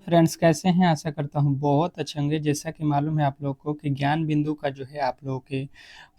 Friends कैसे हैं? आशा करता हूँ बहुत अच्छे होंगे। जैसा कि मालूम है आप लोगों को कि ज्ञान बिंदु का जो है आप लोगों के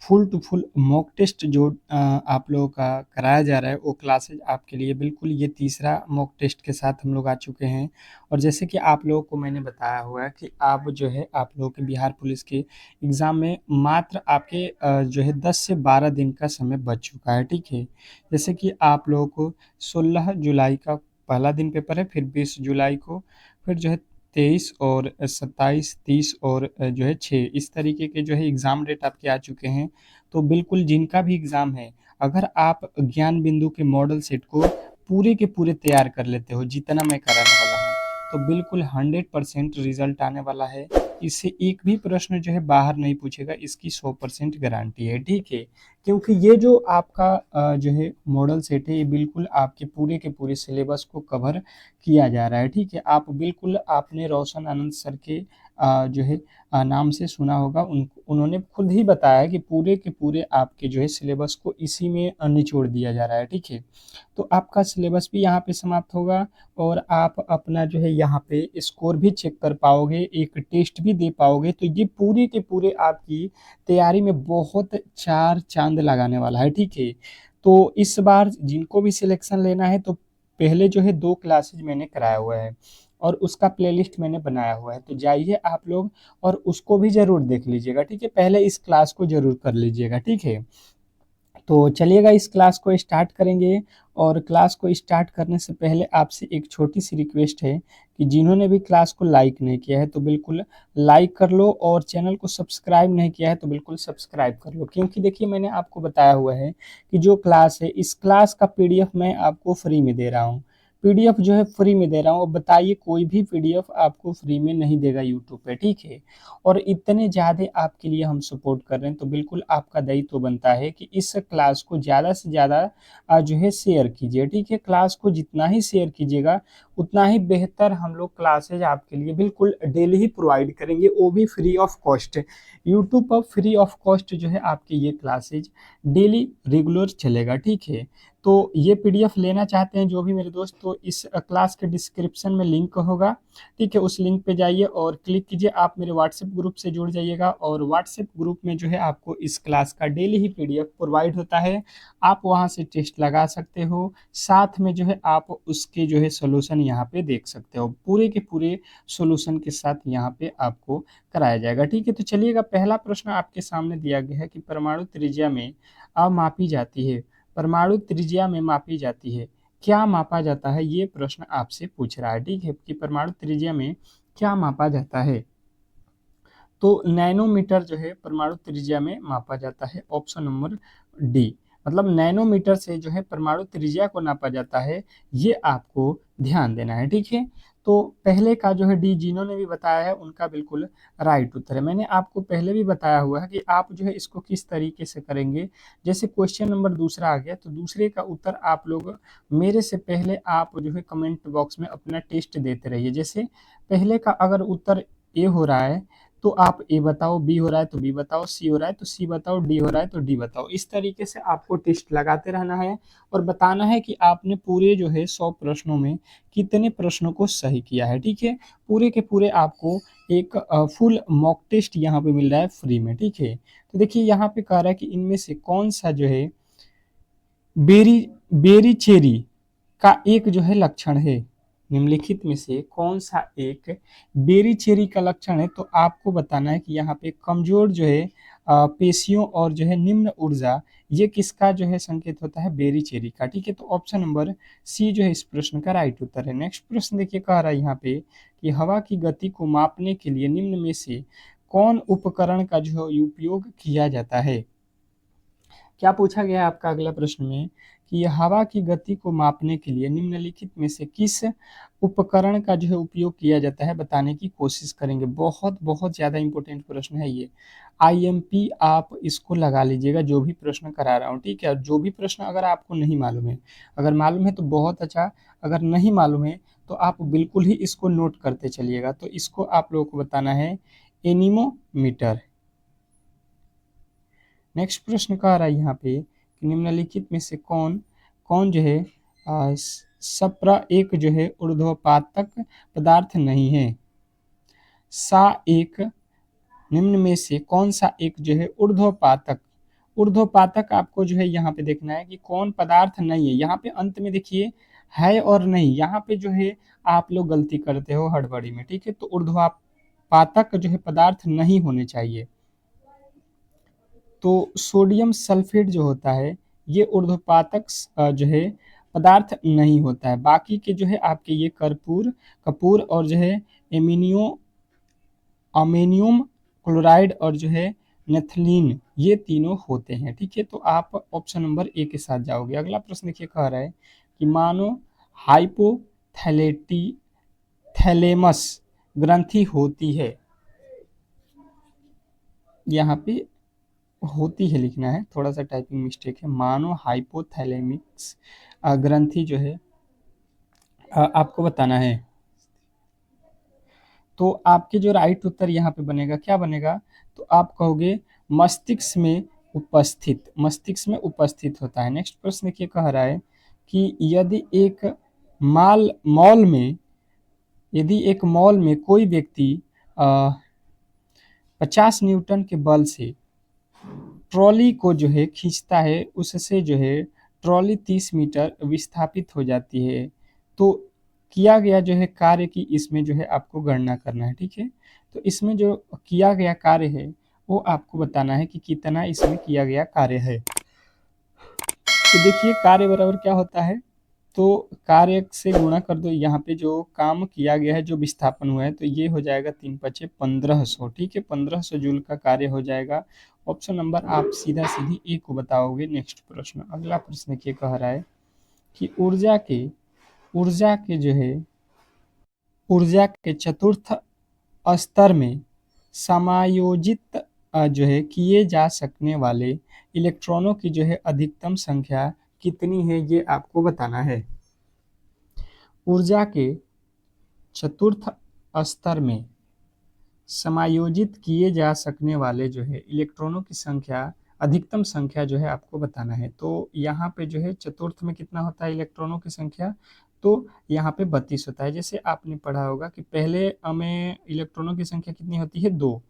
full to full mock test जो आप लोगों का कराया जा रहा है वो क्लासेज आपके लिए बिल्कुल ये तीसरा मॉक टेस्ट के साथ हम लोग आ चुके हैं। और जैसे कि आप लोगों को मैंने बताया हुआ है कि आप जो है आप लोगों के बिहार पुलिस के एग्ज़ाम में मात्र आपके जो है 10 से 12 दिन का समय बच चुका है, ठीक है? जैसे कि आप लोगों को 16 जुलाई का पहला दिन पेपर है, फिर 20 जुलाई को, फिर जो है 23 और 27, 30 और जो है 6 इस तरीके के जो है एग्ज़ाम डेट आपके आ चुके हैं। तो बिल्कुल जिनका भी एग्ज़ाम है, अगर आप ज्ञान बिंदु के मॉडल सेट को पूरे के पूरे तैयार कर लेते हो, जितना मैं कराने वाला हूँ, तो बिल्कुल 100% रिज़ल्ट आने वाला है। इससे एक भी प्रश्न जो है बाहर नहीं पूछेगा, इसकी 100% गारंटी है, ठीक है? क्योंकि ये जो आपका जो है मॉडल सेट है, ये बिल्कुल आपके पूरे के पूरे सिलेबस को कवर किया जा रहा है, ठीक है? आप बिल्कुल आपने रोशन आनंद सर के जो है नाम से सुना होगा। उन्होंने खुद ही बताया कि पूरे के पूरे आपके जो है सिलेबस को इसी में निचोड़ दिया जा रहा है, ठीक है? तो आपका सिलेबस भी यहाँ पे समाप्त होगा और आप अपना जो है यहाँ पे स्कोर भी चेक कर पाओगे, एक टेस्ट भी दे पाओगे। तो ये पूरे के पूरे आपकी तैयारी में बहुत चार चाँद लगाने वाला है, ठीक है? तो इस बार जिनको भी सिलेक्शन लेना है तो पहले जो है 2 क्लासेज मैंने कराया हुआ है और उसका प्लेलिस्ट मैंने बनाया हुआ है। तो जाइए आप लोग और उसको भी ज़रूर देख लीजिएगा, ठीक है? पहले इस क्लास को ज़रूर कर लीजिएगा, ठीक है? तो चलिएगा इस क्लास को स्टार्ट करेंगे। और क्लास को स्टार्ट करने से पहले आपसे एक छोटी-सी रिक्वेस्ट है कि जिन्होंने भी क्लास को लाइक नहीं किया है तो बिल्कुल लाइक कर लो और चैनल को सब्सक्राइब नहीं किया है तो बिल्कुल सब्सक्राइब कर लो। क्योंकि देखिए मैंने आपको बताया हुआ है कि जो क्लास है इस क्लास का पीडीएफ मैं आपको फ्री में दे रहा हूँ। पीडीएफ जो है फ्री में दे रहा हूँ। अब बताइए कोई भी पीडीएफ आपको फ्री में नहीं देगा यूट्यूब पे, ठीक है? और इतने ज़्यादा आपके लिए हम सपोर्ट कर रहे हैं तो बिल्कुल आपका दायित्व बनता है कि इस क्लास को ज़्यादा से ज़्यादा जो है शेयर कीजिए, ठीक है? क्लास को जितना ही शेयर कीजिएगा उतना ही बेहतर हम लोग क्लासेज आपके लिए बिल्कुल डेली ही प्रोवाइड करेंगे, वो भी फ्री ऑफ कॉस्ट। यूट्यूब पर फ्री ऑफ कॉस्ट जो है आपके ये क्लासेज डेली रेगुलर चलेगा, ठीक है? तो ये पीडीएफ लेना चाहते हैं जो भी मेरे दोस्त, तो इस क्लास के डिस्क्रिप्शन में लिंक होगा, ठीक है? उस लिंक पे जाइए और क्लिक कीजिए। आप मेरे व्हाट्सएप ग्रुप से जुड़ जाइएगा और व्हाट्सएप ग्रुप में जो है आपको इस क्लास का डेली ही पीडीएफ प्रोवाइड होता है। आप वहाँ से टेस्ट लगा सकते हो, साथ में जो है आप उसके जो है सॉल्यूशन यहाँ पे देख सकते हो। पूरे के पूरे सॉल्यूशन के साथ यहाँ पे आपको कराया जाएगा, ठीक है? तो चलिएगा पहला प्रश्न आपके सामने दिया गया है कि परमाणु त्रिज्या में मापी जाती है। परमाणु त्रिज्या में मापी जाती है, क्या मापा जाता है? ये प्रश्न आपसे पूछ रहा है, ठीक है? कि परमाणु त्रिज्या में क्या मापा जाता है? तो नैनोमीटर जो है परमाणु त्रिज्या में मापा जाता है, ऑप्शन नंबर डी। मतलब नैनोमीटर से जो है परमाणु त्रिज्या को नापा जाता है, ये आपको ध्यान देना है, ठीक है? तो पहले का जो है डी, जिन्होंने भी बताया है उनका बिल्कुल राइट उत्तर है। मैंने आपको पहले भी बताया हुआ है कि आप जो है इसको किस तरीके से करेंगे। जैसे क्वेश्चन नंबर दूसरा आ गया तो दूसरे का उत्तर आप लोग मेरे से पहले आप जो है कमेंट बॉक्स में अपना टेस्ट देते रहिए। जैसे पहले का अगर उत्तर ए हो रहा है तो आप ए बताओ, बी हो रहा है तो बी बताओ, सी हो रहा है तो सी बताओ, डी हो रहा है तो डी बताओ। इस तरीके से आपको टेस्ट लगाते रहना है और बताना है कि आपने पूरे जो है 100 प्रश्नों में कितने प्रश्नों को सही किया है, ठीक है? पूरे के पूरे आपको एक फुल मॉक टेस्ट यहाँ पे मिल रहा है फ्री में, ठीक है? तो देखिए यहाँ पे कह रहा है कि इनमें से कौन सा जो है बेरी बेरी चेरी का एक जो है लक्षण है। निम्नलिखित में से कौन सा एक बेरी चेरी का लक्षण है? तो आपको बताना है कि यहाँ पे कमजोर जो है पेशियों और जो है निम्न ऊर्जा, ये किसका जो है संकेत होता है? बेरी चेरी का, ठीक है? तो ऑप्शन नंबर सी जो है इस प्रश्न का राइट उत्तर है। नेक्स्ट प्रश्न देखिए कह रहा है यहाँ पे कि हवा की गति को मापने के लिए निम्न में से कौन उपकरण का जो है उपयोग किया जाता है? क्या पूछा गया है आपका अगला प्रश्न में कि हवा की गति को मापने के लिए निम्नलिखित में से किस उपकरण का जो है उपयोग किया जाता है, बताने की कोशिश करेंगे। बहुत बहुत ज़्यादा इंपॉर्टेंट प्रश्न है ये। आईएमपी आप इसको लगा लीजिएगा जो भी प्रश्न करा रहा हूँ, ठीक है? और जो भी प्रश्न अगर आपको नहीं मालूम है, अगर मालूम है तो बहुत अच्छा, अगर नहीं मालूम है तो आप बिल्कुल ही इसको नोट करते चलिएगा। तो इसको आप लोगों को बताना है एनीमोमीटर। नेक्स्ट प्रश्न कह रहा है यहाँ पे कि निम्नलिखित में से कौन कौन जो है सप्र एक जो है ऊर्ध्वपातक पदार्थ नहीं है। सा एक निम्न में से कौन सा एक जो है ऊर्ध्वपातक, ऊर्ध्वपातक आपको जो है यहाँ पे देखना है कि कौन पदार्थ नहीं है। यहाँ पे अंत में देखिए है और नहीं, यहाँ पे जो है आप लोग गलती करते हो हड़बड़ी में, ठीक है। तो ऊर्ध्वपातक जो है पदार्थ नहीं होने चाहिए। तो सोडियम सल्फेट जो होता है ये ऊर्ध्वपातक जो है पदार्थ नहीं होता है। बाकी के जो है आपके ये कर्पूर, कपूर और जो है एमिनियो अमोनियम क्लोराइड और जो है नेथलीन, ये तीनों होते हैं, ठीक है। तो आप ऑप्शन नंबर ए के साथ जाओगे। अगला प्रश्न देखिए कह रहा है कि मानो हाइपोथैलेटी थैलेमस ग्रंथि होती है, यहाँ पे होती है लिखना है, थोड़ा सा टाइपिंग मिस्टेक है। मानो हाइपोथैलेमिक्स ग्रंथि जो है आपको बताना है। तो आपके जो राइट उत्तर यहाँ पे बनेगा क्या बनेगा, तो आप कहोगे मस्तिष्क में उपस्थित, मस्तिष्क में उपस्थित होता है। नेक्स्ट प्रश्न देखिए कह रहा है कि यदि एक मॉल में कोई व्यक्ति 50 न्यूटन के बल से ट्रॉली को जो है खींचता है, उससे जो है ट्रॉली 30 मीटर विस्थापित हो जाती है, तो किया गया जो है कार्य की इसमें जो है आपको गणना करना है, ठीक है। तो इसमें जो किया गया कार्य है वो आपको बताना है कि कितना इसमें किया गया कार्य है। तो देखिए कार्य बराबर क्या होता है, तो कार्य से गुणा कर दो, यहाँ पे जो काम किया गया है, जो विस्थापन हुआ है, तो ये हो जाएगा 3 पचे 1500, ठीक है। 1500 जूल का कार्य हो जाएगा। ऑप्शन नंबर आप सीधा सीधी ए को बताओगे। नेक्स्ट प्रश्न, अगला प्रश्न क्या कह रहा है कि ऊर्जा के चतुर्थ स्तर में समायोजित जो है किए जा सकने वाले इलेक्ट्रॉनों की जो है अधिकतम संख्या कितनी है, ये आपको बताना है। ऊर्जा के चतुर्थ स्तर में समायोजित किए जा सकने वाले जो है इलेक्ट्रॉनों की संख्या, अधिकतम संख्या जो है आपको बताना है। तो यहाँ पे जो है चतुर्थ में कितना होता है इलेक्ट्रॉनों की संख्या, तो यहाँ पे 32 होता है। जैसे आपने पढ़ा होगा कि पहले में इलेक्ट्रॉनों की संख्या कितनी होती है 2,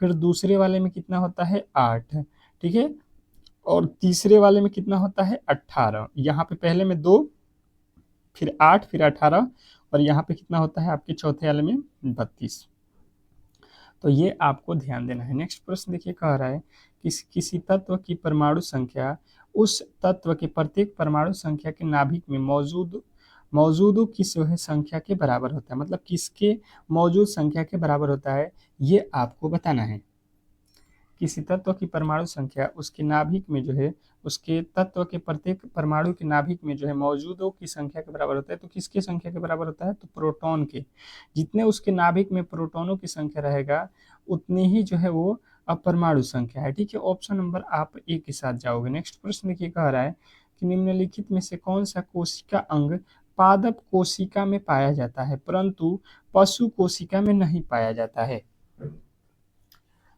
फिर दूसरे वाले में कितना होता है 8, ठीक है, और तीसरे वाले में कितना होता है 18। यहाँ पे पहले में 2, फिर 8, फिर 18, और यहाँ पे कितना होता है आपके चौथे वाले में 32। तो ये आपको ध्यान देना है। नेक्स्ट प्रश्न देखिए कह रहा है कि किसी तत्व की परमाणु संख्या उस तत्व के प्रत्येक परमाणु संख्या के नाभिक में मौजूद किस संख्या के बराबर होता है, मतलब किसके मौजूद संख्या के बराबर होता है, ये आपको बताना है। किसी तत्व की परमाणु संख्या उसके नाभिक में जो है, उसके तत्व के प्रत्येक परमाणु के नाभिक में जो है मौजूदों की संख्या के बराबर होता है। तो किसके संख्या के बराबर होता है, तो प्रोटॉन के। जितने उसके नाभिक में प्रोटॉनों की संख्या रहेगा उतनी ही जो है वो अपरमाणु संख्या है, ठीक है। ऑप्शन नंबर आप ए के साथ जाओगे। नेक्स्ट प्रश्न देखिए कह रहा है कि निम्नलिखित में से कौन सा कोशिका अंग पादप कोशिका में पाया जाता है परंतु पशु कोशिका में नहीं पाया जाता है,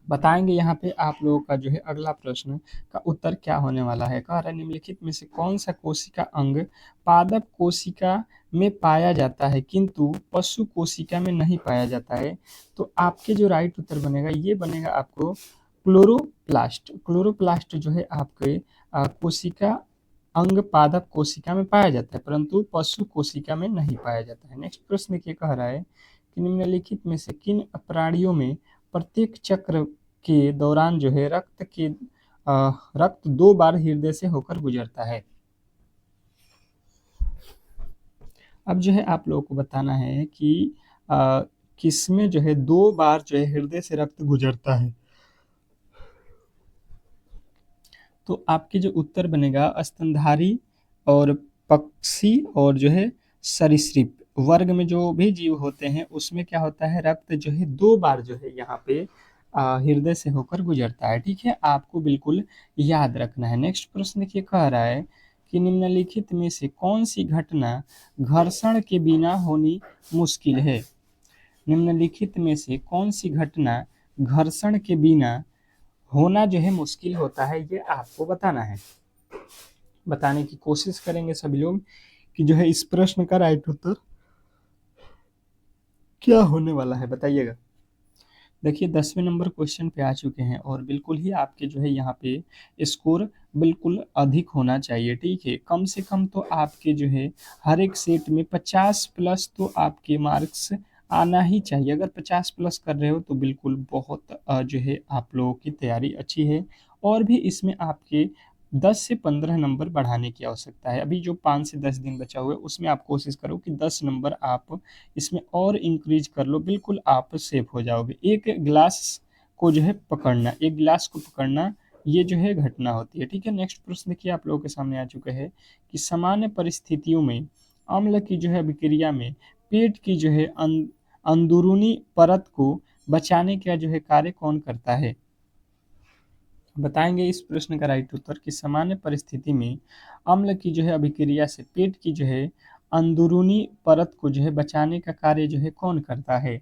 बताएंगे। यहाँ पे आप लोगों का जो है अगला प्रश्न का उत्तर क्या होने वाला है। कह रहा है निम्नलिखित में से कौन सा कोशिका अंग पादप कोशिका में पाया जाता है किंतु पशु कोशिका में नहीं पाया जाता है। तो आपके जो राइट उत्तर बनेगा ये बनेगा आपको क्लोरोप्लास्ट। क्लोरोप्लास्ट जो है आपके कोशिका अंग पादप कोशिका में पाया जाता है परंतु पशु कोशिका में नहीं पाया जाता है। नेक्स्ट प्रश्न देखिए कह रहा है कि निम्नलिखित में से किन प्राणियों में प्रत्येक चक्र के दौरान जो है रक्त 2 बार हृदय से होकर गुजरता है। अब जो है आप लोगों को बताना है कि किसमें जो है 2 बार जो है हृदय से रक्त गुजरता है। तो आपके जो उत्तर बनेगा स्तनधारी और पक्षी और जो है सरीसृप वर्ग में जो भी जीव होते हैं उसमें क्या होता है, रक्त जो है 2 बार जो है यहाँ पे हृदय से होकर गुजरता है, ठीक है। आपको बिल्कुल याद रखना है। नेक्स्ट प्रश्न देखिए कह रहा है कि निम्नलिखित में से कौन सी घटना घर्षण के बिना होनी मुश्किल है। निम्नलिखित में से कौन सी घटना घर्षण के बिना होना जो है मुश्किल होता है, ये आपको बताना है। बताने की कोशिश करेंगे सभी लोग कि जो है इस प्रश्न का राइट उत्तर क्या होने वाला है, बताइएगा। देखिए 10वें नंबर क्वेश्चन पे आ चुके हैं और बिल्कुल ही आपके जो है यहाँ पे स्कोर बिल्कुल अधिक होना चाहिए, ठीक है। कम से कम तो आपके जो है हर एक सेट में 50 प्लस तो आपके मार्क्स आना ही चाहिए। अगर 50 प्लस कर रहे हो तो बिल्कुल बहुत जो है आप लोगों की तैयारी अच्छी है। और भी इसमें आपके 10 से 15 नंबर बढ़ाने की आवश्यकता है। अभी जो 5 से 10 दिन बचा हुआ है उसमें आप कोशिश करो कि 10 नंबर आप इसमें और इंक्रीज कर लो, बिल्कुल आप सेफ हो जाओगे। एक गिलास को जो है पकड़ना, एक गिलास को पकड़ना, ये जो है घटना होती है, ठीक है। नेक्स्ट प्रश्न देखिए आप लोगों के सामने आ चुका है कि सामान्य परिस्थितियों में अम्ल की जो है अभिक्रिया में पेट की जो है अंदरूनी परत को बचाने का जो है कार्य कौन करता है। बताएंगे इस प्रश्न का राइट उत्तर कि सामान्य परिस्थिति में अम्ल की जो है अभिक्रिया से पेट की जो है अंदरूनी परत को जो है बचाने का कार्य जो है कौन करता है।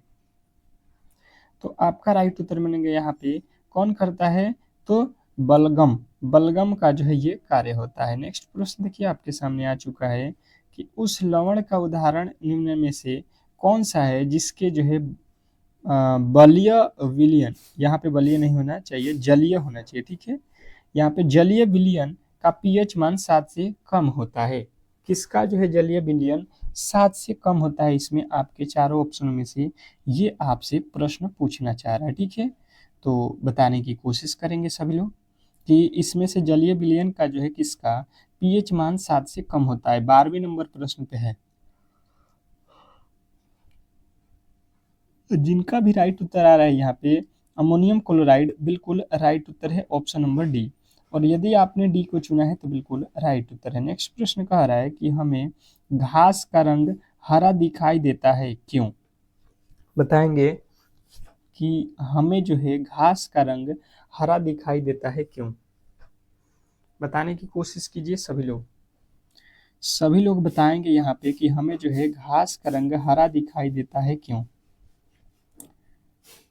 तो आपका राइट उत्तर बनेगा यहाँ पे कौन करता है, तो बलगम, बलगम का जो है ये कार्य होता है। नेक्स्ट प्रश्न देखिए आपके सामने आ चुका है कि उस लवण का उदाहरण निम्न में से कौन सा है जिसके जो है बलीय विलयन, यहाँ पे बलीय नहीं होना चाहिए, जलीय होना चाहिए, ठीक है। यहाँ पे जलीय विलयन का पीएच मान 7 से कम होता है। किसका जो है जलीय विलयन 7 से कम होता है, इसमें आपके चारों ऑप्शनों में से ये आपसे प्रश्न पूछना चाह रहा है, ठीक है। तो बताने की कोशिश करेंगे सभी लोग कि इसमें से जलीय विलयन का जो है किसका पीएच मान 7 से कम होता है। 12वें नंबर प्रश्न पे है। जिनका भी राइट उत्तर आ रहा है यहाँ पे अमोनियम क्लोराइड, बिल्कुल राइट उत्तर है ऑप्शन नंबर डी। और यदि आपने डी को चुना है तो बिल्कुल राइट उत्तर है। नेक्स्ट प्रश्न कह रहा है कि हमें घास का रंग हरा दिखाई देता है क्यों। बताएंगे कि हमें जो है घास का रंग हरा दिखाई देता है क्यों। बताने की कोशिश कीजिए सभी लोग। सभी लोग बताएंगे यहाँ पे कि हमें जो है घास का रंग हरा दिखाई देता है क्यों।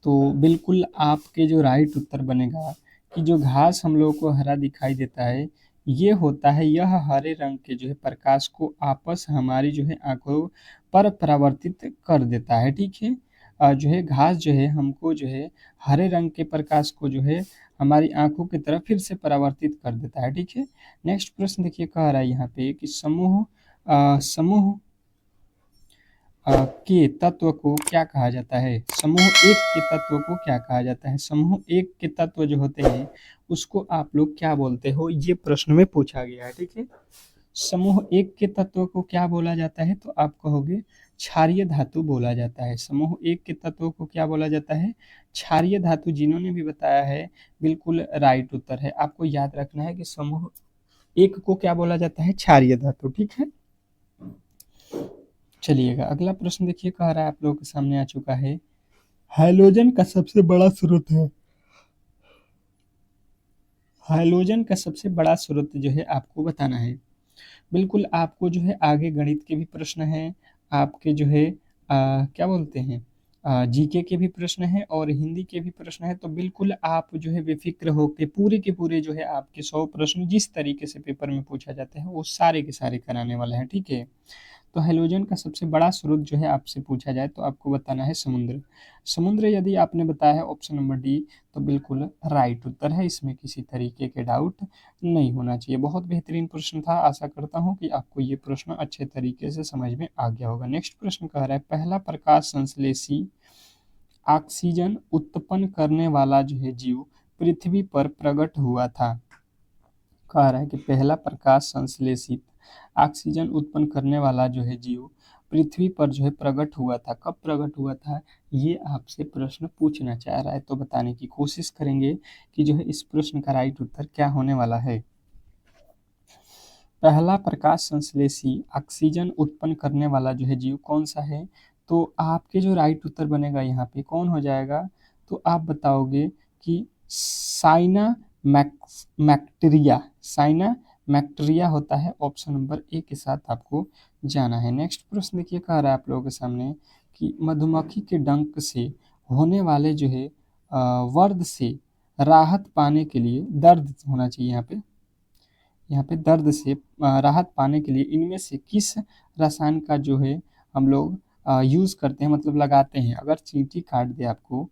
तो बिल्कुल आपके जो राइट उत्तर बनेगा कि जो घास हम लोगों को हरा दिखाई देता है ये होता है, यह हरे रंग के जो है प्रकाश को आपस हमारी जो है आंखों पर परावर्तित कर देता है, ठीक है। जो है घास जो है हमको जो है हरे रंग के प्रकाश को जो है हमारी आंखों की तरफ फिर से परावर्तित कर देता है, ठीक है। नेक्स्ट प्रश्न देखिए कह रहा है यहाँ पे कि समूह के तत्व को क्या कहा जाता है। समूह एक के तत्व को क्या कहा जाता है। समूह एक के तत्व जो होते हैं उसको आप लोग क्या बोलते हो, ये प्रश्न में पूछा गया है, ठीक है। समूह एक के तत्व को क्या बोला जाता है, तो आप कहोगे क्षारीय धातु बोला जाता है। समूह एक के तत्व को क्या बोला जाता है, क्षारीय धातु। जिन्होंने भी बताया है बिल्कुल राइट उत्तर है। आपको याद रखना है कि समूह एक को क्या बोला जाता है, क्षारीय धातु, ठीक है। चलिएगा अगला प्रश्न देखिए कह रहा है आप लोगों के सामने आ चुका है, हाइड्रोजन का सबसे बड़ा स्रोत है। हाइड्रोजन का सबसे बड़ा स्रोत जो है आपको बताना है। बिल्कुल आपको जो है आगे गणित के भी प्रश्न हैं, आपके जो है क्या बोलते हैं जीके के भी प्रश्न हैं और हिंदी के भी प्रश्न हैं। तो बिल्कुल आप जो है बेफिक्र होकर पूरे के पूरे जो है आपके 100 प्रश्न जिस तरीके से पेपर में पूछा जाता है वो सारे के सारे कराने वाले हैं, ठीक है। तो हैलोजन का सबसे बड़ा स्रोत जो है आपसे पूछा जाए तो आपको बताना है समुद्र। समुद्र यदि आपने बताया है ऑप्शन नंबर डी तो बिल्कुल राइट उत्तर है, इसमें किसी तरीके के डाउट नहीं होना चाहिए। बहुत बेहतरीन प्रश्न था, आशा करता हूँ कि आपको ये प्रश्न अच्छे तरीके से समझ में आ गया होगा। नेक्स्ट प्रश्न कह रहा है पहला प्रकाश संश्लेषी ऑक्सीजन उत्पन्न करने वाला जो है जीव पृथ्वी पर प्रकट हुआ था। कह रहा है कि पहला प्रकाश संश्लेषित ऑक्सीजन उत्पन्न करने वाला जो है जीव पृथ्वी पर जो है प्रकट हुआ था। कब प्रकट हुआ था ये आपसे प्रश्न पूछना चाह रहा है। तो बताने की कोशिश करेंगे कि जो है इस प्रश्न का राइट उत्तर क्या होने वाला है। पहला प्रकाश संश्लेषी ऑक्सीजन उत्पन्न करने वाला जो है जीव कौन सा है, तो आपके जो राइट उत्तर बनेगा यहाँ पे कौन हो जाएगा, तो आप बताओगे कि साइना मैक्टीरिया, साइना मैक्टीरिया होता है। ऑप्शन नंबर ए के साथ आपको जाना है। नेक्स्ट प्रश्न देखिए कह रहा है आप लोगों के सामने कि मधुमक्खी के डंक से होने वाले जो है वर्द से राहत पाने के लिए, दर्द होना चाहिए यहाँ पे, यहाँ पे दर्द से राहत पाने के लिए इनमें से किस रसायन का जो है हम लोग यूज़ करते हैं, मतलब लगाते हैं। अगर चींटी काट दे आपको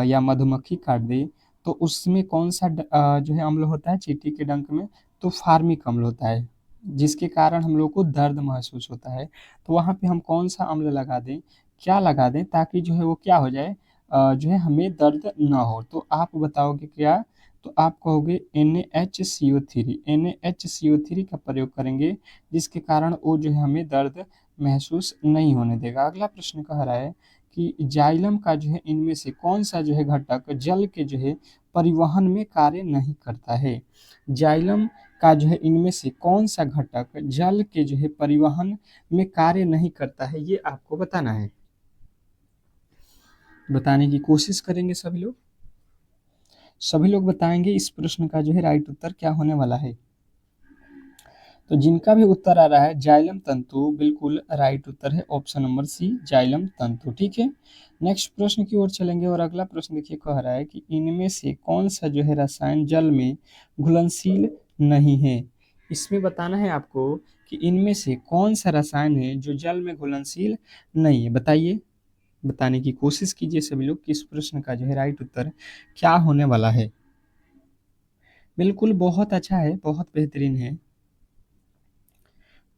या मधुमक्खी काट दे, तो उसमें कौन सा जो है अम्ल होता है चींटी के डंक में? तो फार्मिक अम्ल होता है, जिसके कारण हम लोग को दर्द महसूस होता है। तो वहाँ पे हम कौन सा अम्ल लगा दें, क्या लगा दें, ताकि जो है वो क्या हो जाए, जो है हमें दर्द ना हो। तो आप बताओगे क्या? तो आप कहोगे NaHCO3। NaHCO3 का प्रयोग करेंगे, जिसके कारण वो जो है हमें दर्द महसूस नहीं होने देगा। अगला प्रश्न कह रहा है कि जाइलम का जो है इनमें से कौन सा जो है घटक जल के जो है परिवहन में कार्य नहीं करता है? जाइलम का जो है इनमें से कौन सा घटक जल के जो है परिवहन में कार्य नहीं करता है, ये आपको बताना है। बताने की कोशिश करेंगे सभी लोग। सभी लोग बताएंगे इस प्रश्न का जो है राइट उत्तर क्या होने वाला है। तो जिनका भी उत्तर आ रहा है जाइलम तंतु, बिल्कुल राइट उत्तर है ऑप्शन नंबर सी, जाइलम तंतु। ठीक है, नेक्स्ट प्रश्न की ओर चलेंगे और अगला प्रश्न देखिए कह रहा है कि इनमें से कौन सा जो है रसायन जल में घुलनशील नहीं है? इसमें बताना है आपको कि इनमें से कौन सा रसायन है जो जल में घुलनशील नहीं है। बताइए, बताने की कोशिश कीजिए सभी लोग कि इस प्रश्न का जो है राइट उत्तर क्या होने वाला है। बिल्कुल, बहुत अच्छा है, बहुत बेहतरीन है,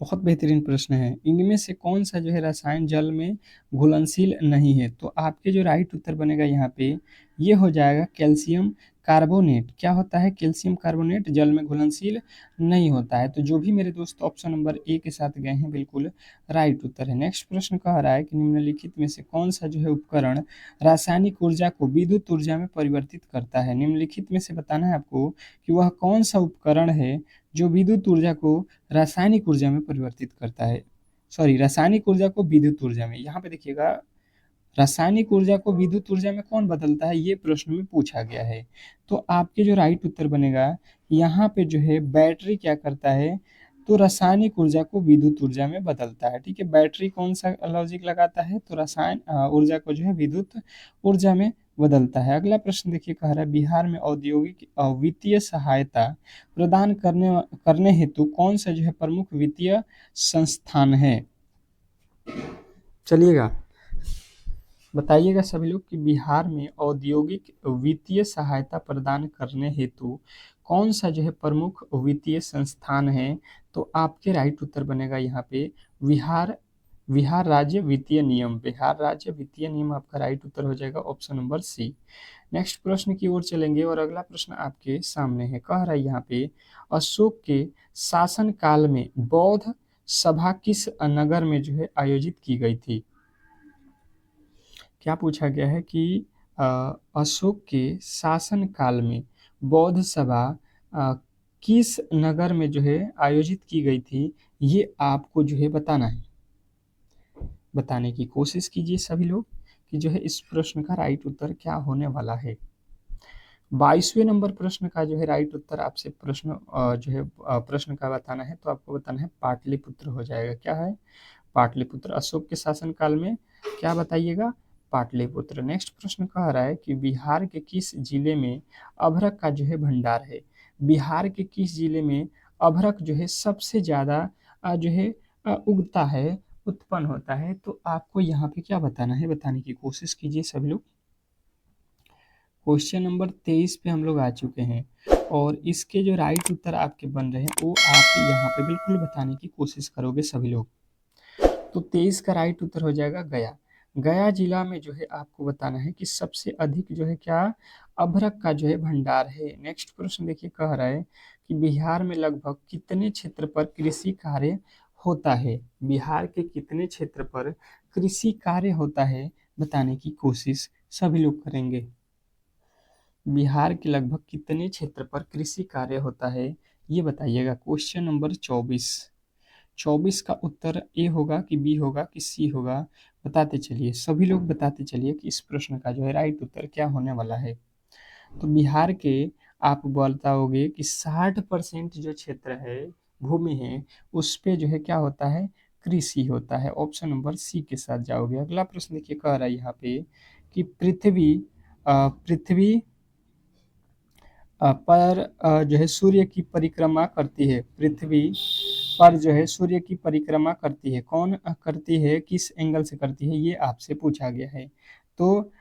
बहुत बेहतरीन प्रश्न है। इनमें से कौन सा जो है रसायन जल में घुलनशील नहीं है? तो आपके जो राइट उत्तर बनेगा यहाँ पे ये हो जाएगा कैल्शियम कार्बोनेट। क्या होता है? कैल्शियम कार्बोनेट जल में घुलनशील नहीं होता है। तो जो भी मेरे दोस्त ऑप्शन नंबर ए के साथ गए हैं, बिल्कुल राइट उत्तर है। नेक्स्ट प्रश्न कह रहा है कि निम्नलिखित में से कौन सा जो है उपकरण रासायनिक ऊर्जा को विद्युत ऊर्जा में परिवर्तित करता है? निम्नलिखित में से बताना है आपको कि वह कौन सा उपकरण है जो विद्युत ऊर्जा को रासायनिक ऊर्जा में परिवर्तित करता है। सॉरी, रासायनिक ऊर्जा को विद्युत ऊर्जा में। यहाँ पे देखिएगा, रासायनिक ऊर्जा को विद्युत ऊर्जा में कौन बदलता है, ये प्रश्न में पूछा गया है। तो आपके जो राइट उत्तर बनेगा यहाँ पे जो है बैटरी क्या करता है, तो रासायनिक ऊर्जा को विद्युत ऊर्जा में बदलता है। ठीक है, बैटरी कौन सा लॉजिक लगाता है, तो रसायन ऊर्जा को जो है विद्युत ऊर्जा में बदलता है। अगला प्रश्न देखिए कह रहा है बिहार में औद्योगिक वित्तीय सहायता प्रदान करने हेतु कौन सा जो है प्रमुख वित्तीय संस्थान है? चलिएगा, बताइएगा सभी लोग कि बिहार में औद्योगिक वित्तीय सहायता प्रदान करने हेतु कौन सा जो है प्रमुख वित्तीय संस्थान है? तो आपके राइट उत्तर बनेगा यहाँ पे बिहार बिहार राज्य वित्तीय नियम। बिहार राज्य वित्तीय नियम आपका राइट उत्तर हो जाएगा ऑप्शन नंबर सी। नेक्स्ट प्रश्न की ओर चलेंगे और अगला प्रश्न आपके सामने है। कह रहा है यहाँ पे अशोक के शासन काल में बौद्ध सभा किस नगर में जो है आयोजित की गई थी? क्या पूछा गया है कि अ, अशोक के शासन काल में बौद्ध सभा अ, किस नगर में जो है आयोजित की गई थी, ये आपको जो है बताना है। बताने की कोशिश कीजिए सभी लोग कि जो है इस प्रश्न का राइट उत्तर क्या होने वाला है। 22वें नंबर प्रश्न का जो है राइट उत्तर आपसे प्रश्न जो है प्रश्न का बताना है। तो आपको बताना है पाटलिपुत्र हो जाएगा। क्या है? पाटलिपुत्र। अशोक के शासनकाल में क्या बताइएगा? पाटलिपुत्र। नेक्स्ट प्रश्न कह रहा है कि बिहार के किस जिले में अभ्रक का जो है भंडार है? बिहार के किस जिले में अभ्रक जो है सबसे ज्यादा जो है उगता है, उत्पन्न होता है? तो आपको यहाँ पे क्या बताना है, बताने की कोशिश कीजिए सभी लोग। क्वेश्चन नंबर 23 पे हम लोग आ चुके हैं और इसके जो राइट उत्तर आपके बन रहे हैं वो आप यहाँ पे बिल्कुल बताने की कोशिश करोगे सभी लोग। तो 23 का राइट उत्तर हो जाएगा गया। गया जिला में जो है आपको बताना है कि सबसे अधिक जो है क्या अभ्रक का जो है भंडार है। नेक्स्ट प्रश्न देखिए कह रहा है कि बिहार में लगभग कितने क्षेत्र पर कृषि कार्य होता है? बिहार के कितने क्षेत्र पर कृषि कार्य होता है, बताने की कोशिश सभी लोग करेंगे। बिहार के लगभग कितने क्षेत्र पर कृषि कार्य होता है, ये बताइएगा। Question number 24। 24 का उत्तर ए होगा कि बी होगा कि सी होगा, बताते चलिए सभी लोग, बताते चलिए कि इस प्रश्न का जो है राइट उत्तर क्या होने वाला है। तो बिहार के आप बताओगे कि 60% जो क्षेत्र है, भूमि है, उस पे जो है क्या होता है, कृषि होता है। ऑप्शन नंबर सी के साथ जाओगे। अगला प्रश्न देखिए कह रहा है यहाँ पे कि पृथ्वी पर जो है सूर्य की परिक्रमा करती है, पृथ्वी पर जो है सूर्य की परिक्रमा करती है, कौन करती है, किस एंगल से करती है, ये आपसे पूछा गया है। तो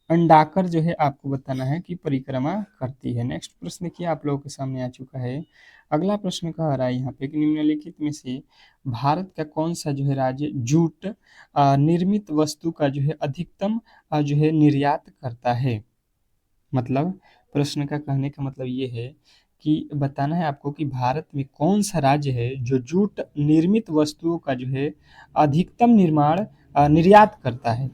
अंडाकर जो है आपको बताना है कि परिक्रमा करती है। नेक्स्ट प्रश्न देखिए आप लोगों के सामने आ चुका है। अगला प्रश्न कह रहा है यहाँ पे कि निम्नलिखित में से भारत का कौन सा जो है राज्य जूट निर्मित वस्तु का जो है अधिकतम जो है निर्यात करता है। मतलब प्रश्न का कहने का मतलब ये है कि बताना है आपको कि भारत में कौन सा राज्य है जो जूट निर्मित वस्तुओं का जो है अधिकतम निर्यात करता है।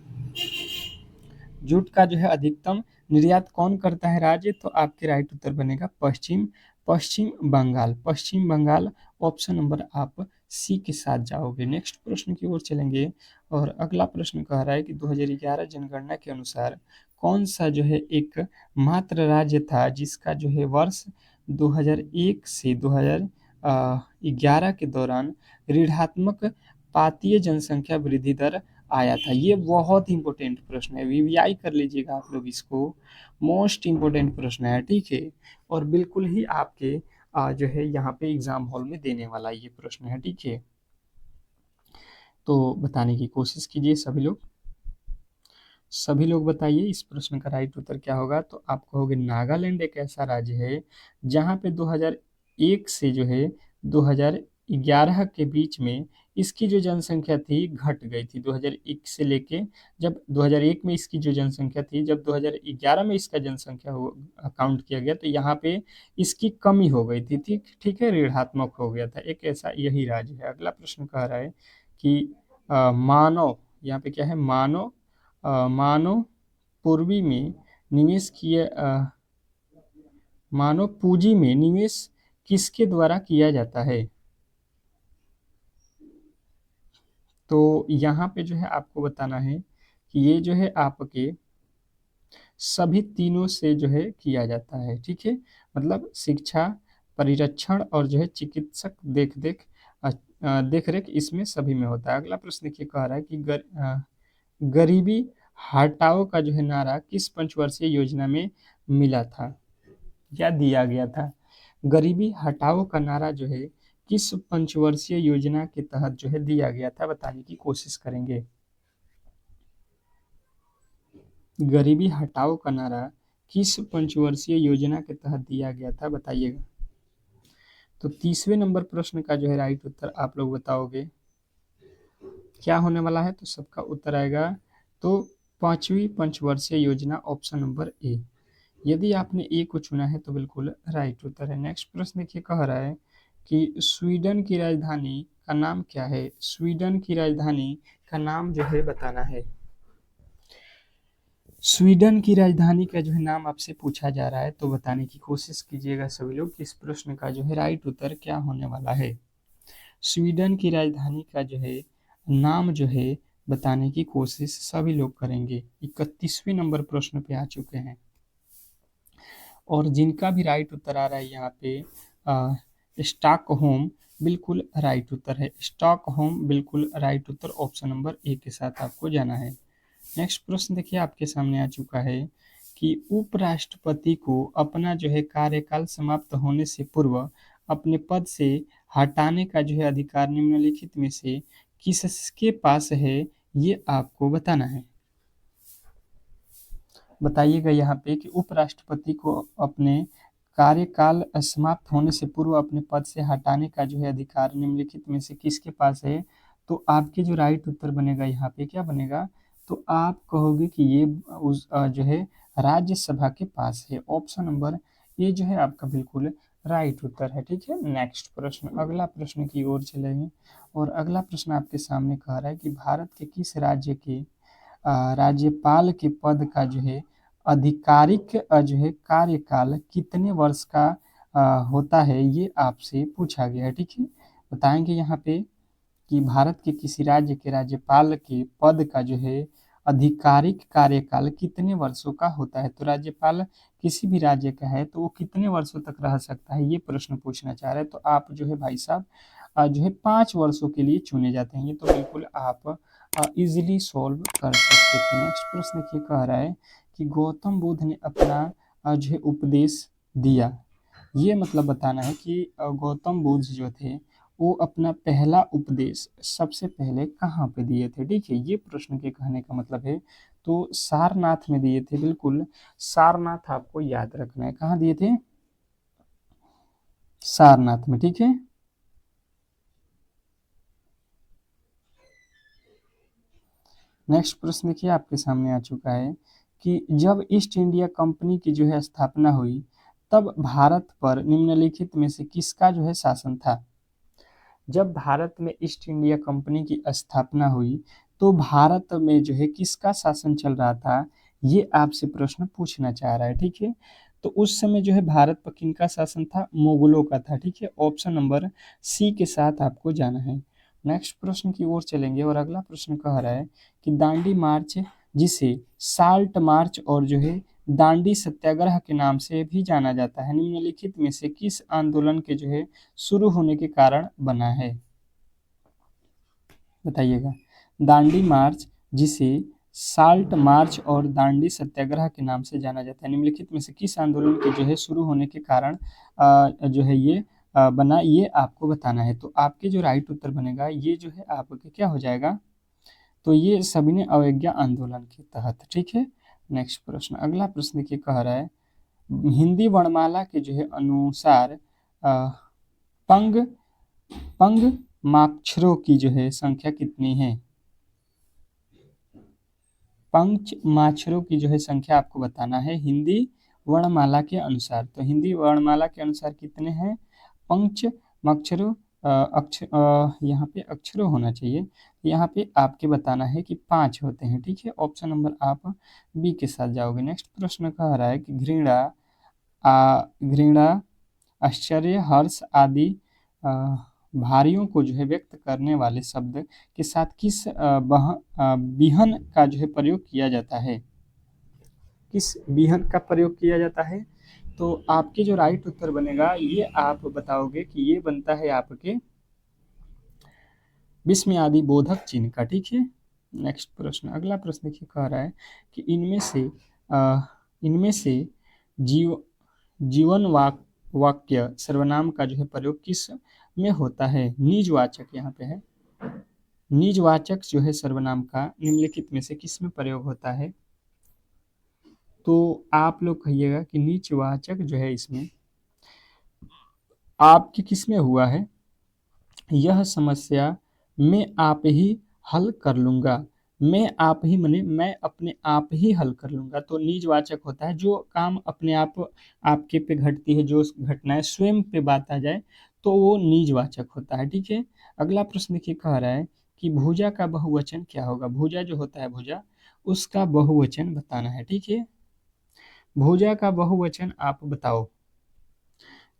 जूट का जो है अधिकतम निर्यात कौन करता है राज्य, तो आपके राइट उत्तर बनेगा पश्चिम पश्चिम बंगाल। पश्चिम बंगाल ऑप्शन नंबर आप सी के साथ जाओगे। नेक्स्ट प्रश्न की ओर चलेंगे और अगला प्रश्न कह रहा है कि 2011 जनगणना के अनुसार कौन सा जो है एक मात्र राज्य था जिसका जो है वर्ष 2001 से 2011 के दौरान ऋणात्मक पातीय जनसंख्या वृद्धि दर आया था। ये बहुत इंपॉर्टेंट प्रश्न है, वीवीआई कर लीजिएगा आप लोग इसको, मोस्ट इंपॉर्टेंट प्रश्न है, ठीक है। और बिल्कुल ही आपके जो है यहाँ पे एग्जाम हॉल में देने वाला ये प्रश्न है, ठीक है। तो बताने की कोशिश कीजिए सभी लोग बताइए इस प्रश्न का राइट उत्तर क्या होगा। तो आप कहोगे नागालैंड एक ऐसा राज्य है जहाँ पे 2001 से जो है 2011 के बीच में इसकी जो जनसंख्या थी घट गई थी। 2001 से लेके जब 2001 में इसकी जो जनसंख्या थी, जब 2011 में इसका जनसंख्या काउंट किया गया तो यहाँ पे इसकी कमी हो गई थी, ठीक ठीक है, ऋणात्मक हो गया था। एक ऐसा यही राज्य है। अगला प्रश्न कह रहा है कि मानव, यहाँ पे क्या है, मानव पूर्वी में निवेश किए मानव पूंजी में निवेश किसके द्वारा किया जाता है। तो यहाँ पे जो है आपको बताना है कि ये जो है आपके सभी तीनों से जो है किया जाता है, ठीक है। मतलब शिक्षा, परिरक्षण और जो है चिकित्सक देख रेख इसमें सभी में होता है। अगला प्रश्न देखिए कह रहा है कि गरीबी हटाओ का जो है नारा किस पंचवर्षीय योजना में मिला था या दिया गया था। गरीबी हटाओ का नारा जो है किस पंचवर्षीय योजना के तहत जो है दिया गया था, बताने की कोशिश करेंगे। गरीबी हटाओ का नारा किस पंचवर्षीय योजना के तहत दिया गया था, बताइएगा। तो 30वें नंबर प्रश्न का जो है राइट उत्तर आप लोग बताओगे क्या होने वाला है। तो सबका उत्तर आएगा तो 5वीं पंचवर्षीय योजना, ऑप्शन नंबर ए। यदि आपने ए को चुना है तो बिल्कुल राइट उत्तर है। नेक्स्ट प्रश्न देखिए कह रहा है कि स्वीडन की राजधानी का नाम क्या है। स्वीडन की राजधानी का नाम जो है बताना है। स्वीडन की राजधानी का जो है नाम आपसे पूछा जा रहा है, तो बताने की कोशिश कीजिएगा सभी लोग कि इस प्रश्न का जो है राइट उत्तर क्या होने वाला है। स्वीडन की राजधानी का जो है नाम जो है बताने की कोशिश सभी लोग करेंगे। 31वें नंबर प्रश्न पे आ चुके हैं और जिनका भी राइट उत्तर आ रहा है यहाँ पे स्टॉकहोम बिल्कुल राइट उत्तर है। स्टॉकहोम बिल्कुल right Uttar, option number A के साथ आपको जाना है। नेक्स्ट प्रश्न देखिए आपके सामने आ चुका है कि उपराष्ट्रपति को अपना जो है कार्यकाल समाप्त होने से पूर्व अपने पद से हटाने का जो है अधिकार निम्नलिखित में से किसके पास है, ये आपको बताना है। बताइएगा यहाँ पे कि उपराष्ट्रपति को अपने कार्यकाल समाप्त होने से पूर्व अपने पद से हटाने का जो है अधिकार निम्नलिखित में से किसके पास है। तो आपके जो राइट उत्तर बनेगा यहाँ पे क्या बनेगा, तो आप कहोगे कि ये जो है राज्यसभा के पास है। ऑप्शन नंबर ये जो है आपका बिल्कुल राइट उत्तर है, ठीक है। नेक्स्ट प्रश्न, अगला प्रश्न की ओर चलेंगे और अगला प्रश्न आपके सामने कह रहा है कि भारत के किस राज्य के राज्यपाल के पद का जो है आधिकारिक जो है कार्यकाल कितने वर्ष का होता है, ये आपसे पूछा गया है, ठीक है। बताएंगे यहाँ पे कि भारत के किसी राज्य के राज्यपाल के पद का जो है आधिकारिक कार्यकाल कितने वर्षों का होता है। तो राज्यपाल किसी भी राज्य का है तो वो कितने वर्षों तक रह सकता है, ये प्रश्न पूछना चाह रहे हैं। तो आप जो है भाई साहब जो है 5 वर्षों के लिए चुने जाते हैं। ये तो बिल्कुल आप इजीली सॉल्व कर सकते थे। नेक्स्ट प्रश्न ये कह रहा है कि गौतम बुद्ध ने अपना जो है उपदेश दिया। ये मतलब बताना है कि गौतम बुद्ध जो थे वो अपना पहला उपदेश सबसे पहले कहाँ पे दिए थे, ठीक है, ये प्रश्न के कहने का मतलब है। तो सारनाथ में दिए थे, बिल्कुल सारनाथ आपको याद रखना है, कहाँ दिए थे, सारनाथ में, ठीक है। नेक्स्ट प्रश्न देखिए आपके सामने आ चुका है कि जब ईस्ट इंडिया कंपनी की जो है स्थापना हुई तब भारत पर निम्नलिखित में से किसका जो है शासन था। जब भारत में ईस्ट इंडिया कंपनी की स्थापना हुई तो भारत में जो है किसका शासन चल रहा था, ये आपसे प्रश्न पूछना चाह रहा है, ठीक है। तो उस समय जो है भारत पर किनका शासन था, मुगलों का था, ठीक है। ऑप्शन नंबर सी के साथ आपको जाना है। नेक्स्ट प्रश्न की ओर चलेंगे और अगला प्रश्न कह रहा है कि दांडी मार्च, जिसे साल्ट मार्च और जो है दांडी सत्याग्रह के नाम से भी जाना जाता है, निम्नलिखित में से किस आंदोलन के जो है शुरू होने के कारण बना है, बताइएगा। दांडी मार्च, जिसे साल्ट मार्च और दांडी सत्याग्रह के नाम से जाना जाता है, निम्नलिखित में से किस आंदोलन के जो है शुरू होने के कारण जो है ये बना, ये आपको बताना है। तो आपके जो राइट उत्तर बनेगा ये जो है आपके क्या हो जाएगा, तो ये सविनय अवज्ञा आंदोलन के तहत, ठीक है। नेक्स्ट प्रश्न, अगला प्रश्न देखिए कह रहा है हिंदी वर्णमाला के जो है अनुसार पंग पंग माक्षरों की जो है संख्या कितनी है, पंच माक्षरों की जो है संख्या आपको बताना है हिंदी वर्णमाला के अनुसार। तो हिंदी वर्णमाला के अनुसार कितने हैं, पंच माक्षरों, यहाँ पे अक्षरों होना चाहिए, यहाँ पे आपके बताना है कि 5 होते हैं, ठीक है। ऑप्शन नंबर आप बी के साथ जाओगे। नेक्स्ट प्रश्न कह रहा है कि घृणा, आश्चर्य, हर्ष आदि अ, भारियों को जो है व्यक्त करने वाले शब्द के साथ किस विहन का जो है प्रयोग किया जाता है, किस विहन का प्रयोग किया जाता है। तो आपके जो राइट उत्तर बनेगा ये आप बताओगे कि ये बनता है आपके विस्मय आदि बोधक चिन्ह का, ठीक है। नेक्स्ट प्रश्न, अगला प्रश्न देखिए कह रहा है कि इनमें से जीव जीवन वाक्य सर्वनाम का जो है प्रयोग किस में होता है, निजवाचक यहाँ पे है, निजवाचक जो है सर्वनाम का निम्नलिखित में से किस में प्रयोग होता है। तो आप लोग कहिएगा कि निजवाचक जो है इसमें आपकी किस में हुआ है, यह समस्या मैं आप ही हल कर लूंगा, मैं आप ही मने मैं अपने आप ही हल कर लूंगा। तो निजवाचक होता है जो काम अपने आप आपके पे घटती है, जो घटनाएं स्वयं पे बात आ जाए तो वो निजवाचक होता है, ठीक है। अगला प्रश्न देखिए कह रहा है कि भुजा का बहुवचन क्या होगा, भुजा जो होता है भुजा उसका बहुवचन बताना है, ठीक है। भुजा का बहुवचन आप बताओ।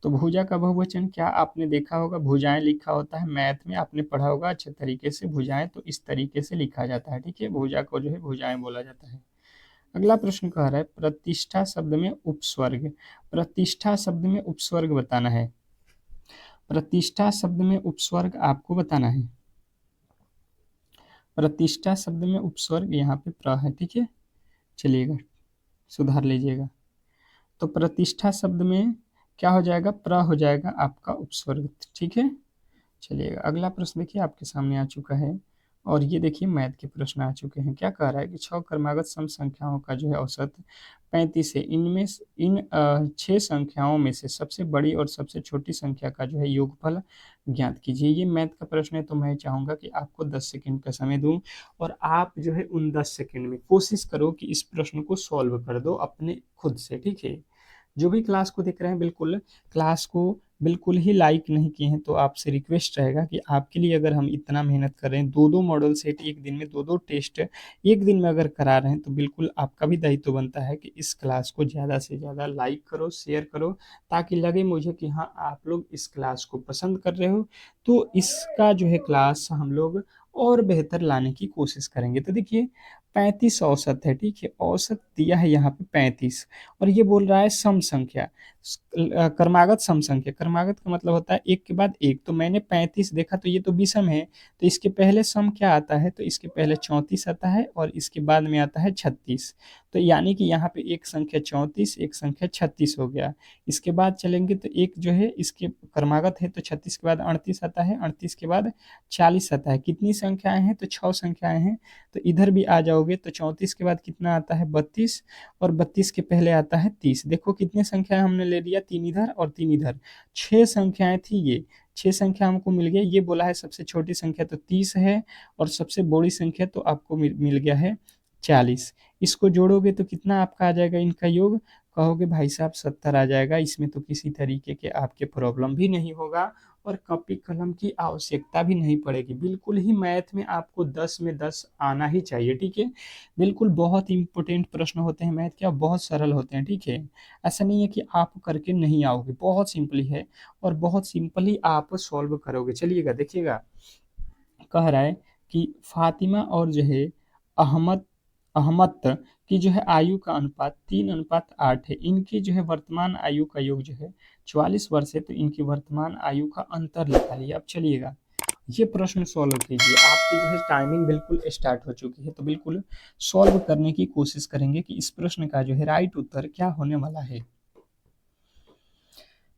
तो भुजा का बहुवचन क्या आपने देखा होगा, भुजाएं लिखा होता है मैथ में, आपने पढ़ा होगा अच्छे तरीके से, भुजाएं तो इस तरीके से लिखा जाता है, ठीक है, भुजा को जो है भुजाएं बोला जाता है। अगला प्रश्न कह रहा है प्रतिष्ठा शब्द में उपस्वर्ग, प्रतिष्ठा शब्द में उपस्वर्ग बताना है, प्रतिष्ठा शब्द में उपस्वर्ग आपको बताना है। प्रतिष्ठा शब्द में उपस्वर्ग यहाँ पे प्र है, ठीक है, चलिएगा सुधार लीजिएगा। तो प्रतिष्ठा शब्द में क्या हो जाएगा, प्र हो जाएगा आपका उपस्वर्ग, ठीक है। चलिएगा अगला प्रश्न देखिए आपके सामने आ चुका है और ये देखिए मैथ के प्रश्न आ चुके हैं। क्या कह रहा है कि 6 क्रमागत सम संख्याओं का जो है औसत 35 है, इन 6 संख्याओं में से सबसे बड़ी और सबसे छोटी संख्या का जो है योगफल ज्ञात कीजिए। ये मैथ का प्रश्न है तो मैं चाहूंगा कि आपको 10 सेकंड का समय दूं और आप जो है उन 10 सेकंड में कोशिश करो कि इस प्रश्न को सॉल्व कर दो अपने खुद से, ठीक है। जो भी क्लास को देख रहे हैं बिल्कुल क्लास को बिल्कुल ही लाइक नहीं किए हैं तो आपसे रिक्वेस्ट रहेगा कि आपके लिए अगर हम इतना मेहनत कर रहे हैं, 2-2 मॉडल सेट एक दिन में, 2-2 टेस्ट एक दिन में अगर करा रहे हैं तो बिल्कुल आपका भी दायित्व बनता है कि इस क्लास को ज़्यादा से ज़्यादा लाइक करो, शेयर करो, ताकि लगे मुझे कि हाँ आप लोग इस क्लास को पसंद कर रहे हो। तो इसका जो है क्लास हम लोग और बेहतर लाने की कोशिश करेंगे। तो देखिए 35 औसत है, ठीक है, औसत दिया है यहाँ पे 35 और ये बोल रहा है सम संख्या। क्रमागत सम संख्या, क्रमागत का मतलब होता है एक के बाद एक। तो मैंने 35 देखा तो ये तो विषम है, तो इसके पहले सम क्या आता है, तो इसके पहले 34 आता है और इसके बाद में आता है 36। तो यानी कि यहाँ पे एक संख्या 34, एक संख्या 36 हो गया। इसके बाद चलेंगे तो एक जो है इसके क्रमागत है, तो 36 के बाद 38 आता है, 38 के बाद 40 आता है। कितनी संख्याएं हैं, तो 6 संख्याएं हैं। तो इधर भी आ जाओगे तो 34 के बाद कितना आता है, 32, और 32 के पहले आता है 30। देखो कितने संख्याएं हमने ले लिया, 3 इधर और 3 इधर, 6 संख्याएं थी ये, 6 संख्या हमको मिल गया। ये बोला है सबसे छोटी संख्या तो 30 है, और सबसे बड़ी संख्या तो आपको मिल गया है 40। इसको जोड़ोगे तो कितना आपका आ जाएगा इनका योग, कहोगे भाई साहब 70 आ जाएगा। इसमें तो किसी तरीके के आपके प्रॉब्लम भी नहीं होगा, और कॉपी कलम की आवश्यकता भी नहीं पड़ेगी। बिल्कुल ही मैथ में आपको 10 में 10 आना ही चाहिए, ठीक है। बिल्कुल बहुत इंपॉर्टेंट प्रश्न होते हैं मैथ के, और बहुत सरल होते हैं, ठीक है। ऐसा नहीं है कि आप करके नहीं आओगे, बहुत सिंपली है, और बहुत सिंपली आप सॉल्व करोगे। चलिएगा देखिएगा, कह रहा है कि फातिमा और जो है अहमद अहमद की जो है आयु का अनुपात 3:8 है। इनकी जो है वर्तमान आयु का योग जो है 44 वर्ष है। तो इनकी वर्तमान आयु का अंतर निकालिए। अब चलिएगा ये प्रश्न सॉल्व कीजिए। आपकी जो है टाइमिंग बिल्कुल स्टार्ट हो चुकी है, तो बिल्कुल सॉल्व करने की कोशिश करेंगे कि इस प्रश्न का जो है राइट उत्तर क्या होने वाला है।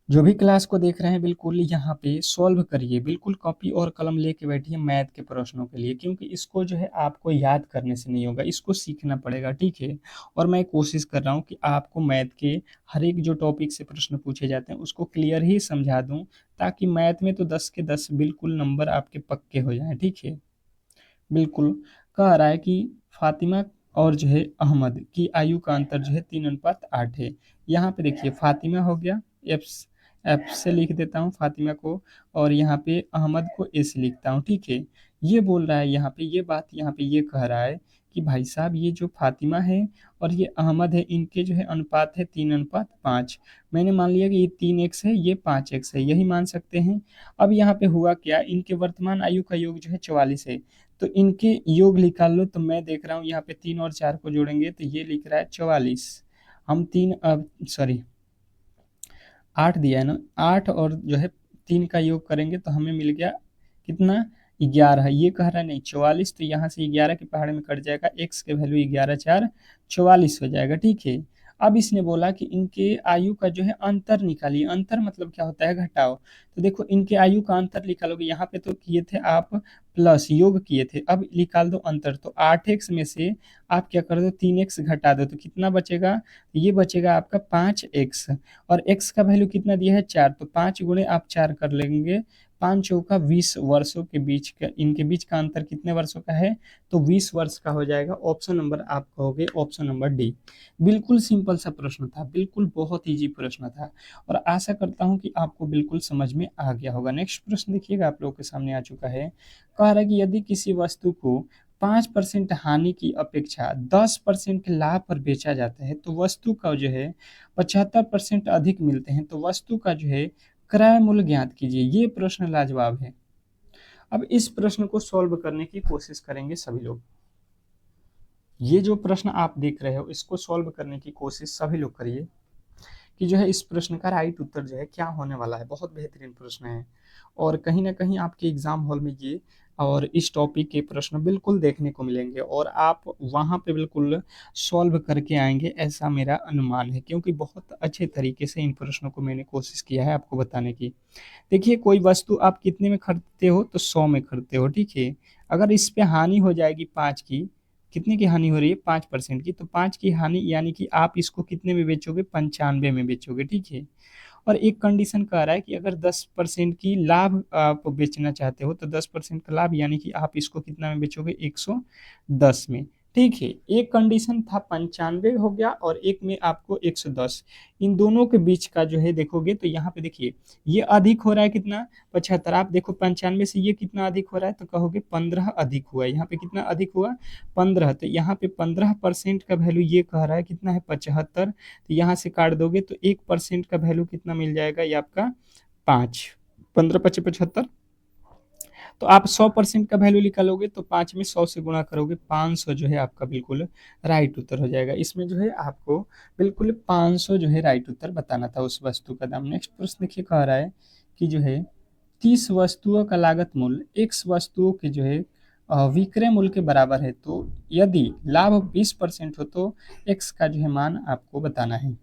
जो भी क्लास को देख रहे हैं बिल्कुल यहाँ पे सॉल्व करिए, बिल्कुल कॉपी और कलम लेके बैठिए मैथ के प्रश्नों के लिए, क्योंकि इसको जो है आपको याद करने से नहीं होगा, इसको सीखना पड़ेगा, ठीक है। और मैं कोशिश कर रहा हूँ कि आपको मैथ के हर एक जो टॉपिक से प्रश्न पूछे जाते हैं उसको क्लियर ही समझा दूँ, ताकि मैथ में तो 10 के 10 बिल्कुल नंबर आपके पक्के हो जाएं, ठीक है। बिल्कुल कह रहा है कि फातिमा और जो है अहमद की आयु का अंतर जो है 3:8 है। यहाँ पे देखिए फातिमा हो गया, एफ एफ से लिख देता हूँ फातिमा को, और यहाँ पे अहमद को ए से लिखता हूँ, ठीक है। ये बोल रहा है यहाँ पे, ये बात यहाँ पे ये कह रहा है कि भाई साहब ये जो फातिमा है और ये अहमद है, इनके जो है अनुपात है 3:5। मैंने मान लिया कि ये 3x है, ये 5x है, यही मान सकते हैं। अब यहाँ पे हुआ क्या, इनके वर्तमान आयु का योग जो है 44 है, तो इनके योग निकाल लो। तो मैं देख रहा हूँ यहाँ पे 3 और 4 को जोड़ेंगे तो ये लिख रहा है 44। हम 3 सॉरी 8 दिया है ना, 8 और जो है 3 का योग करेंगे तो हमें मिल गया कितना, 11। ये कह रहा है नहीं 44, तो यहाँ से 11 के पहाड़े में कट जाएगा, x के वैल्यू 11 4 44 हो जाएगा, ठीक है। अब इसने बोला कि इनके आयु का जो है अंतर निकालिए। अंतर मतलब क्या होता है, घटाओ। तो देखो इनके आयु का अंतर निकालोगे, यहाँ पे तो किए थे आप प्लस योग किए थे, अब निकाल दो अंतर। तो 8x में से आप क्या कर दो, 3x घटा दो, तो कितना बचेगा, ये बचेगा आपका 5x। और x का वैल्यू कितना दिया है 4, तो 5 गुणे आप 4 कर लेंगे, 5 चौका 20 वर्षों के बीच का, इनके बीच का अंतर कितने वर्षों का है, तो 20 वर्ष का हो जाएगा। ऑप्शन नंबर आप कहोगे ऑप्शन नंबर डी। बिल्कुल सिंपल सा प्रश्न था, बिल्कुल बहुत इजी प्रश्न था, और आशा करता हूं कि आपको बिल्कुल समझ में आ गया होगा। नेक्स्ट प्रश्न देखिएगा, आप लोगों के सामने आ चुका है। कह रहा है कि यदि किसी वस्तु को 5% हानि की अपेक्षा 10% लाभ पर बेचा जाता है, तो वस्तु का जो है 75% अधिक मिलते हैं, तो वस्तु का जो है क्रय मूल्य ज्ञात कीजिए। ये प्रश्न लाजवाब है। अब इस प्रश्न को सॉल्व करने की कोशिश करेंगे सभी लोग। ये जो प्रश्न आप देख रहे हो इसको सॉल्व करने की कोशिश सभी लोग करिए, कि जो है इस प्रश्न का राइट उत्तर जो है क्या होने वाला है। बहुत बेहतरीन प्रश्न है, और कहीं ना कहीं आपके एग्जाम हॉल में ये और इस टॉपिक के प्रश्न बिल्कुल देखने को मिलेंगे, और आप वहाँ पे बिल्कुल सॉल्व करके आएंगे, ऐसा मेरा अनुमान है, क्योंकि बहुत अच्छे तरीके से इन प्रश्नों को मैंने कोशिश किया है आपको बताने की। देखिए कोई वस्तु आप कितने में खरीदते हो, तो 100 में खरीदते हो, ठीक है। अगर इस पे हानि हो जाएगी 5 की, कितने की हानि हो रही है, 5% की, तो 5 की हानि यानी कि आप इसको कितने में बेचोगे, 95 में बेचोगे, ठीक है। और एक कंडीशन कह रहा है कि अगर 10% की लाभ आप बेचना चाहते हो, तो 10% का लाभ यानी कि आप इसको कितना में बेचोगे, 110 में, ठीक है। एक कंडीशन था 95 हो गया, और एक में आपको 110। इन दोनों के बीच का जो है देखोगे तो यहाँ पे देखिए ये अधिक हो रहा है कितना, 75। आप देखो 95 से ये कितना अधिक हो रहा है, तो कहोगे 15 अधिक हुआ है। यहाँ पे कितना अधिक हुआ, 15। तो यहाँ पे 15% का वैल्यू ये कह रहा है कितना है, 75। तो यहाँ से काट दोगे तो 1% का वैल्यू कितना मिल जाएगा, ये आपका 5। 15 × 5 = 75। तो आप 100% का वैल्यू निकालोगे तो 5 में 100 से गुणा करोगे, 500 जो है आपका बिल्कुल राइट उत्तर हो जाएगा। इसमें जो है आपको बिल्कुल 500 जो है राइट उत्तर बताना था उस वस्तु का दाम। नेक्स्ट प्रश्न देखिए कह रहा है कि जो है 30 वस्तुओं का लागत मूल्य x वस्तुओं के जो है विक्रय मूल्य के बराबर है, तो यदि लाभ 20% हो तो x का जो है मान आपको बताना है।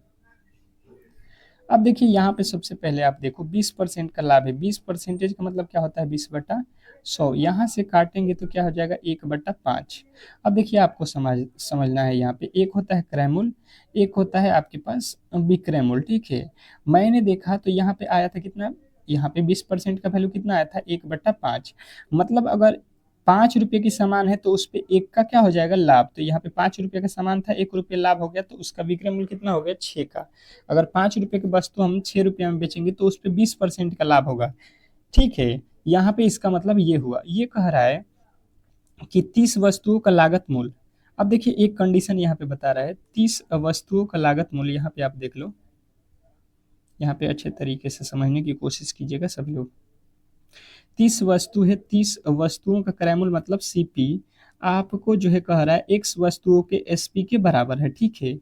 अब देखिए यहाँ पे सबसे पहले आप देखो 20% का लाभ है, 20% का मतलब क्या होता है 20/100, यहाँ से काटेंगे तो क्या हो जाएगा 1/5। अब देखिए आपको समझना है, यहाँ पे एक होता है क्रय मूल्य, एक होता है आपके पास विक्रय मूल्य, ठीक है। मैंने देखा तो यहाँ पे आया था कितना, यहाँ पे 20% का वैल्यू कितना आया था 1/5, मतलब अगर 5 रुपये की सामान है तो उस पे एक का क्या हो जाएगा लाभ, तो यहाँ पे 5 रुपये का सामान था, 1 रुपये लाभ हो गया, तो उसका विक्रय मूल्य कितना हो गया 6 का। अगर 5 रुपये की वस्तु हम 6 रुपये में बेचेंगे तो उस पर 20% का लाभ होगा, ठीक है। यहाँ पे इसका मतलब ये हुआ, ये कह रहा है कि 30 वस्तुओं का लागत मूल्य। अब देखिए एक कंडीशन यहाँ पे बता रहा है, 30 वस्तुओं का लागत मूल्य, यहाँ पे आप देख लो, यहाँ पे अच्छे तरीके से समझने की कोशिश कीजिएगा सभी लोग। 30 वस्तु है, 30 वस्तुओं का क्रय मूल्य मतलब सीपी आपको जो है कह रहा है x वस्तुओं के एसपी के बराबर है, ठीक है।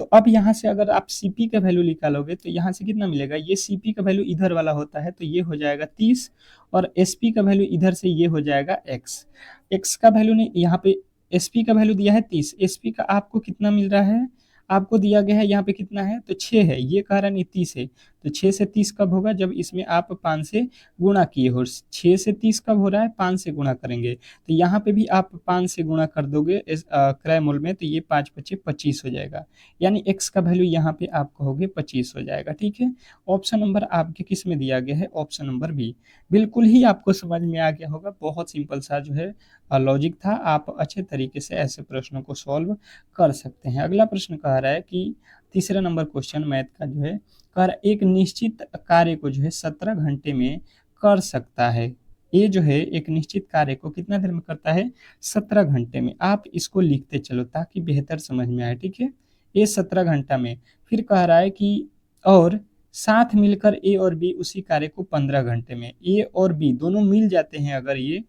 तो अब यहाँ से अगर आप सीपी का वैल्यू निकालोगे तो यहाँ से कितना मिलेगा, ये सीपी का वैल्यू इधर वाला होता है तो ये हो जाएगा 30, और एसपी का वैल्यू इधर से ये हो जाएगा एक्स का वैल्यू नहीं, यहाँ पे एसपी का वैल्यू दिया है 30, एसपी का आपको कितना मिल रहा है, आपको दिया गया है यहाँ पे कितना है तो 6 है, ये कह रहा नहीं 30 है, तो 6 से 30 कब होगा जब इसमें आप 5 से गुणा किए हो, 6 से 30 कब हो रहा है 5 से गुणा करेंगे, तो यहाँ पे भी आप 5 से गुणा कर दोगे इस क्रय मूल्य में, तो ये 5×5 = 25 हो जाएगा, यानी x का वैल्यू यहाँ पे आप कहोगे 25 हो जाएगा, ठीक है। ऑप्शन नंबर आपके किस में दिया गया है, ऑप्शन नंबर बी। बिल्कुल ही आपको समझ में आ गया होगा, बहुत सिंपल सा जो है लॉजिक था, आप अच्छे तरीके से ऐसे प्रश्नों को सॉल्व कर सकते हैं। अगला प्रश्न कह रहा है कि तीसरा नंबर क्वेश्चन मैथ का जो है कह रहा है एक निश्चित कार्य को जो है 17 घंटे में कर सकता है, ये जो है एक निश्चित कार्य को कितना देर में करता है 17 घंटे में। आप इसको लिखते चलो ताकि बेहतर समझ में आए, ठीक है। ये 17 घंटा में, फिर कह रहा है कि और साथ मिलकर ए और बी उसी कार्य को 15 घंटे में, ए और बी दोनों मिल जाते हैं अगर ये,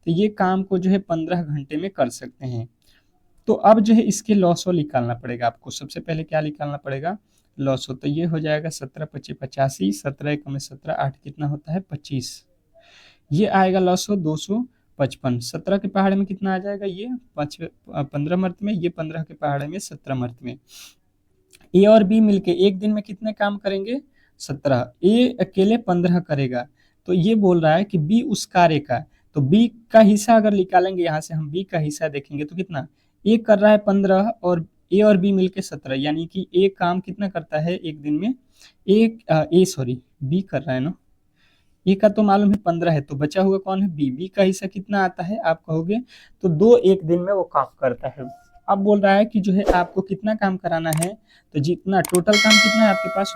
तो ये काम को जो है 15 घंटे में कर सकते हैं। तो अब जो है इसके लॉसो निकालना पड़ेगा आपको, सबसे पहले क्या निकालना पड़ेगा लॉसो, तो ये हो जाएगा 17×5 = 85, 17×1 = 17, 8 कितना होता है 25, ये आएगा लॉसो 255। 17 के पहाड़े में कितना आ जाएगा, ये 15 मर्त में, ये 15 के पहाड़े में 17 मर्त में। ए और बी मिलके एक दिन में कितने काम करेंगे 17, ए अकेले 15 करेगा, तो ये बोल रहा है कि बी उस कार्य का, तो बी का हिस्सा अगर निकालेंगे यहाँ से हम बी का हिस्सा देखेंगे तो कितना, ए कर रहा है 15 और ए और बी मिलके 17, यानी कि ए काम कितना करता है एक दिन में, ए सॉरी बी कर रहा है ना, ए का तो मालूम है 15 है, तो बचा हुआ कौन है बी, बी का हिस्सा कितना आता है आप कहोगे तो 2 एक दिन में वो काम करता है। अब बोल रहा है कि जो है आपको कितना काम कराना है, तो जितना टोटल काम कितना है आपके पास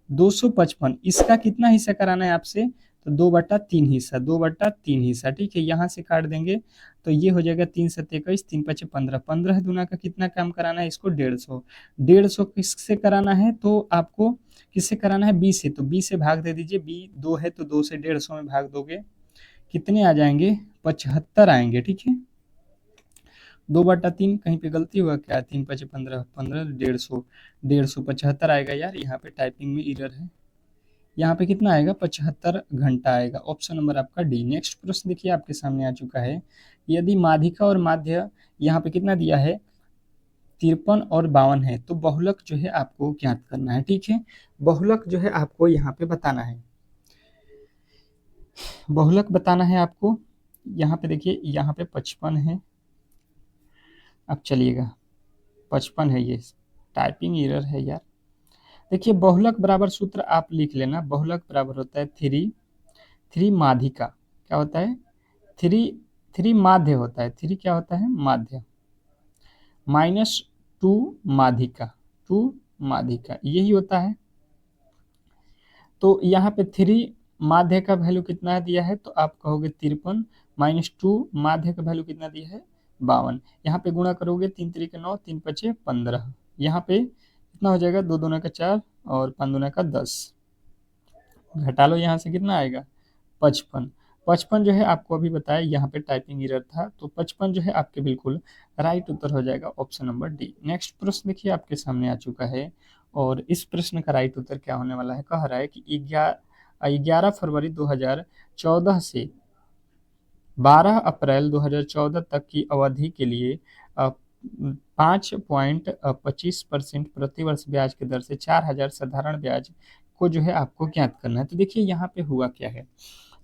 255, इसका कितना हिस्सा कराना है आपसे, तो 2/3 हिस्सा, 2/3 हिस्सा, ठीक है। यहाँ से काट देंगे तो ये हो जाएगा 3×7 = 21, 3×5 = 15, 15 दूना का कितना काम कराना है इसको 150, 150 किससे कराना है तो आपको किससे कराना है बी से, तो बी से भाग दे दीजिए, बी 2 है तो 2 से 150 में भाग दोगे, कितने आ जाएंगे 75 आएंगे, ठीक है। 2/3 कहीं पे गलती हुआ क्या, 3×5 = 15, 15 150, 150 75 आएगा यार, यहाँ पे टाइपिंग में एरर है, यहाँ पे कितना आएगा 75 घंटा आएगा, ऑप्शन नंबर आपका डी। नेक्स्ट प्रश्न देखिए आपके सामने आ चुका है, यदि माध्यिका और माध्य यहाँ पे कितना दिया है 53 और 52 है, तो बहुलक जो है आपको ज्ञात करना है, ठीक है। बहुलक जो है आपको यहाँ पे बताना है, बहुलक बताना है आपको। यहाँ पे देखिए यहाँ पे 55 है, अब चलिएगा 55 है, ये टाइपिंग एरर है यार। देखिए बहुलक बराबर सूत्र आप लिख लेना, बहुलक बराबर होता है 3 माध्यिका, क्या होता है 3 माध्य होता है, 3 क्या होता है माध्य, -2 माध्यिका, 2 माध्यिका यही होता है। तो यहाँ पे 3 माध्य का वैल्यू कितना दिया है तो आप कहोगे 53, -2 माध्य का वैल्यू कितना दिया है 52, यहाँ पे गुणा करोगे 3 3 9, 3 5 15, यहाँ पे कितना हो जाएगा 2 दूना का 4 और 5 दूना का 10, घटा लो यहाँ से कितना आएगा 55, 55 जो है आपको अभी बताया, यहाँ पे टाइपिंग एरर था, तो 55 जो है आपके बिल्कुल राइट उत्तर हो जाएगा ऑप्शन नंबर डी। नेक्स्ट प्रश्न देखिए आपके सामने आ चुका है, और इस प्रश्न का राइट उत्तर क्या होने वाला है। कह रहा है कि 11 फरवरी 2014 से 12 अप्रैल 2014 तक की अवधि के लिए 5.25% प्रतिवर्ष ब्याज की दर से 4,000 साधारण ब्याज को जो है आपको ज्ञात करना है। तो देखिए यहाँ पे हुआ क्या है,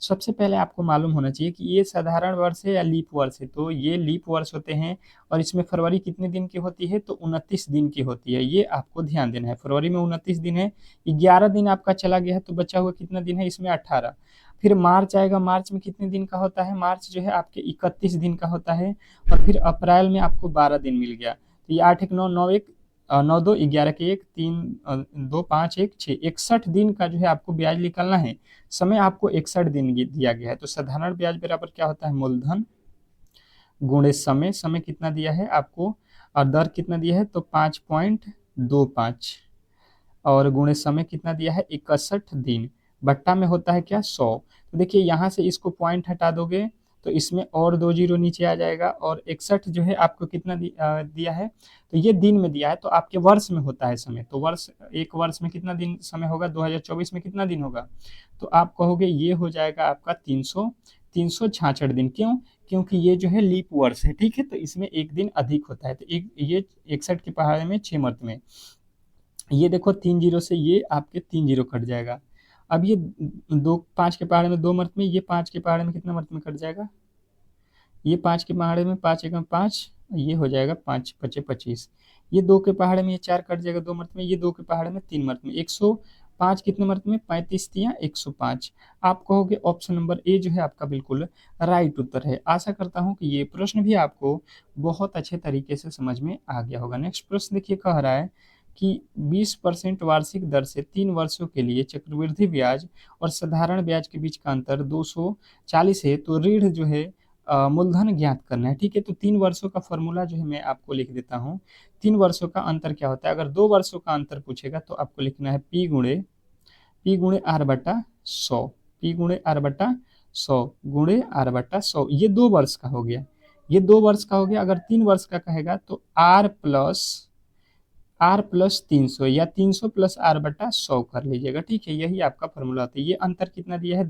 सबसे पहले आपको मालूम होना चाहिए कि ये साधारण वर्ष है या लीप वर्ष है। तो ये लीप वर्ष होते हैं, और इसमें फरवरी कितने दिन की होती है, तो 29 दिन की होती है। ये आपको ध्यान देना है, फरवरी में 29 दिन है, 11 दिन आपका चला गया है, तो बचा हुआ कितना दिन है इसमें, 18। फिर मार्च आएगा, मार्च में कितने दिन का होता है, मार्च जो है आपके 31 दिन का होता है, और फिर अप्रैल में आपको 12 दिन मिल गया। तो ये 8 1 9 9 1 9 2 11 के 1 3 2 5 1 6 61 दिन का जो है आपको ब्याज निकालना है। समय आपको 61 दिन दिया गया है। तो साधारण ब्याज बराबर क्या होता है, मूलधन गुणे समय। समय कितना दिया है आपको, और दर कितना दिया है, तो 5.25, और गुणे समय कितना दिया है, 61 दिन, बट्टा में होता है क्या, 100। तो देखिए यहाँ से इसको पॉइंट हटा दोगे तो इसमें और 2 जीरो नीचे आ जाएगा, और 61 जो है आपको कितना दिया है, तो ये दिन में दिया है, तो आपके वर्ष में होता है समय। तो वर्ष, एक वर्ष में कितना दिन समय होगा, 2024 में कितना दिन होगा, तो आप कहोगे ये हो जाएगा आपका 366 दिन। क्यों, क्योंकि ये जो है लीप वर्ष है, ठीक है, तो इसमें एक दिन अधिक होता है। तो एक ये 61 के पहाड़े में 6 मर्त में, ये देखो 3 जीरो से ये आपके 3 जीरो कट जाएगा। अब ये 5 के पहाड़े में 2 मर्त में, ये 5 के पहाड़े में कितना मर्त में कट जाएगा, ये 5 के पहाड़े में 5 एकम 5, ये हो जाएगा 5 पचे 25। ये 2 के पहाड़े में ये 4 कट जाएगा 2 मर्त में, ये 2 के पहाड़े में 3 मर्त में, 105 कितने मर्त में, 35 तिया 105। आप कहोगे ऑप्शन नंबर ए जो है आपका बिल्कुल राइट उत्तर है। आशा करता हूं कि ये प्रश्न भी आपको बहुत अच्छे तरीके से समझ में आ गया होगा। नेक्स्ट प्रश्न देखिए, कह रहा है कि 20% वार्षिक दर से 3 वर्षों के लिए चक्रवृद्धि ब्याज और साधारण ब्याज के बीच का अंतर 240 है, तो ऋण जो है मूलधन ज्ञात करना है। ठीक है, तो 3 वर्षों का फॉर्मूला जो है मैं आपको लिख देता हूँ। 3 वर्षों का अंतर क्या होता है, अगर 2 वर्षों का अंतर पूछेगा तो आपको लिखना है P गुणे R बटा 100, P गुणे R बटा 100 गुणे R बटा 100। ये 2 वर्ष का हो गया, ये 2 वर्ष का हो गया। अगर 3 वर्ष का कहेगा तो R प्लस 300 या 300 प्लस R बटा 100 कर लीजिएगा। ठीक है, यही आपका फॉर्मूला होता है। ये अंतर कितना दिया है,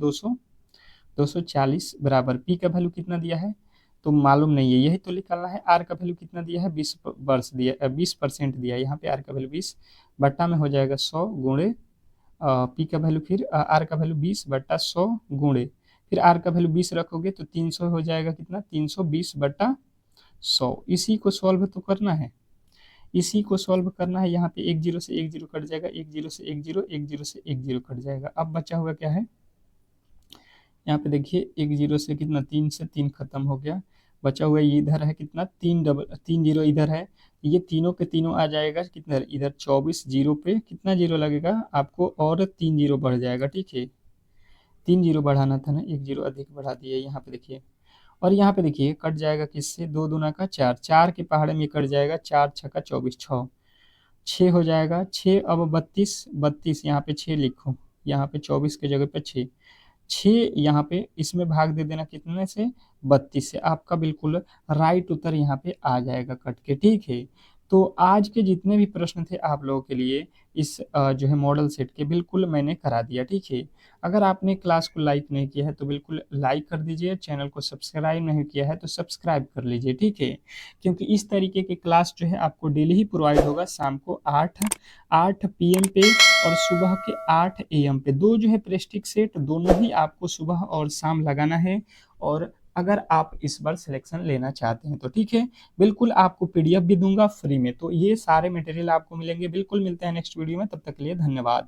240 बराबर पी का वैल्यू कितना दिया है, तो मालूम नहीं है, यही तो निकालना है। आर का वैल्यू कितना दिया है, 20% दिया है, यहाँ पे आर का वैल्यू 20 बट्टा में हो जाएगा 100 गुणे पी का वैल्यू, फिर आर का वैल्यू 20 बट्टा 100 गुणे, फिर आर का वैल्यू 20 रखोगे तो 300 हो जाएगा कितना, 320 बट्टा 100। इसी को सॉल्व तो करना है, इसी को सॉल्व करना है। यहाँ पे 1 जीरो से 1 जीरो कट जाएगा, 1 जीरो से 1 जीरो, 1 जीरो से 1 जीरो कट जाएगा। अब बचा हुआ क्या है, यहाँ पे देखिए 1 जीरो से कितना, 3 से 3 खत्म हो गया, बचा हुआ ये इधर है कितना, 3 जीरो इधर है, ये तीनों के तीनों आ जाएगा कितना इधर, 24 जीरो पे कितना जीरो लगेगा आपको, और 3 जीरो बढ़ जाएगा। ठीक है, 3 जीरो बढ़ाना था ना, 1 जीरो अधिक बढ़ा दिया यहाँ पे देखिए। और यहाँ पे देखिए कट जाएगा किससे, 2 दूना का 4, 4 के पहाड़े में कट जाएगा, 4 छक्का 24, 6 हो जाएगा 6। अब 32 यहाँ पे 6 लिखो, यहाँ पे 24 की जगह पे 6, 6 यहाँ पे इसमें भाग दे देना कितने से, 32 से। आपका बिल्कुल राइट उत्तर यहाँ पे आ जाएगा कट के। ठीक है, तो आज के जितने भी प्रश्न थे आप लोगों के लिए इस जो है मॉडल सेट के, बिल्कुल मैंने करा दिया। ठीक है, अगर आपने क्लास को लाइक नहीं किया है तो बिल्कुल लाइक कर दीजिए, चैनल को सब्सक्राइब नहीं किया है तो सब्सक्राइब कर लीजिए। ठीक है, क्योंकि इस तरीके के क्लास जो है आपको डेली ही प्रोवाइड होगा, शाम को 8 PM पे और सुबह के 8 AM पे। दो जो है प्रेस्टिक सेट, दोनों ही आपको सुबह और शाम लगाना है, और अगर आप इस बार सिलेक्शन लेना चाहते हैं तो ठीक है, बिल्कुल आपको PDF भी दूंगा फ्री में। तो ये सारे मटेरियल आपको मिलेंगे, बिल्कुल मिलते हैं नेक्स्ट वीडियो में, तब तक के लिए धन्यवाद।